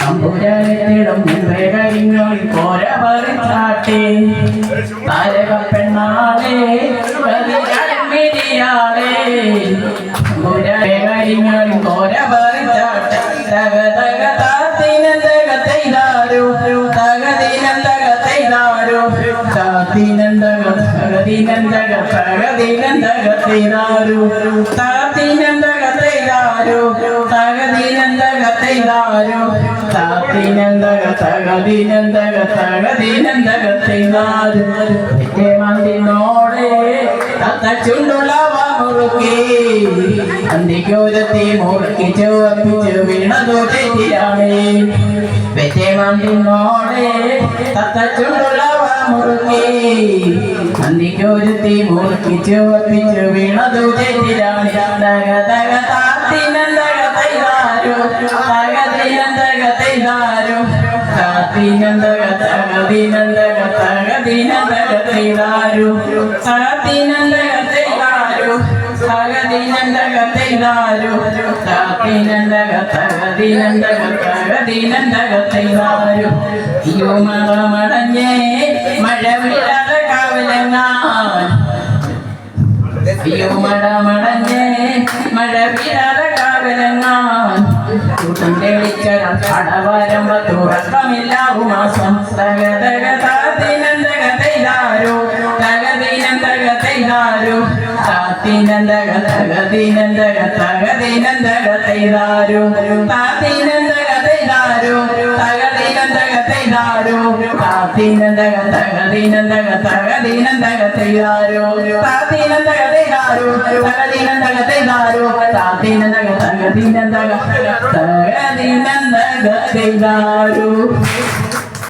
അമ്പുരത്തിടും കരിങ്ങളിൽ കോര പറിച്ചാട്ടെ താരകപ്പെണ്ണാളെ മിടിയാളെ കരിങ്ങളിൽ കോര പറിച്ചാട്ടെ തക തക താത്തിനന്തക തൈതാരു തകതിനന്തക തൈതാരു താത്തിനന്തക തകതിനന്തക തകതിനന്തക തൈതാരു താത്തിനന്തക തൈതാരു തകതിനന്തക തൈതാരു താത്തിനന്തക തകതിനന്തക തകതിനന്തക തൈതാരു മന്ദിനോടെ തത്ത ചുണ്ടുളവ മുറുക്കി അന്തിക്കോരത്തെ മുറുക്കി ചുവപ്പിച്ച് വീണതു തെറ്റിയാണ് വെറ്റമന്തിനോടെ തത്ത ചുണ്ടുളവ മുറുക്കി അന്തിക്കോരത്തെ മുറുക്കി ചുവപ്പിച്ച് വീണതു തെറ്റിയാണ് തക തക താത്തിനന്തക തൈതാരു തകതിനന്തക തൈതാരു താത്തിനന്തക തകതിനന്തക തകതിനന്തക തൈതാരു താത്തിനന്തക തൈതാരു തകതിനന്തക തൈതാരു താത്തിനന്തക തകതിനന്തക തകതിനന്തക തൈതാരു അയ്യോ മടമടഞ്ഞേ മഴ വിടാത കാവലങ്ങാൻ അയ്യോ മടമടഞ്ഞേ മഴ വിടാത കാവലങ്ങാൻ കൂട്ടം തെളിച്ചൊരാൾ കടവരമ്പ തുറക്കമില്ലാവും മാസം തകതക താത്തിനന്തക തൈതാരു തകതിനന്തക തൈതാരു താത്തിനന്തക തകതിനന്തക തകതിനന്തക തൈതാരു താത്തിനന്തക തൈതാരു തകതിനന്തക തൈതാരു താത്തിനന്തക തകതിനന്തക തകതിനന്തക തൈതാരു താത്തിനന്തക തൈതാരു തകതിനന്തക തൈതാരു താത്തിനന്തക തകതിനന്തക തകതിനന്തക തൈതാരു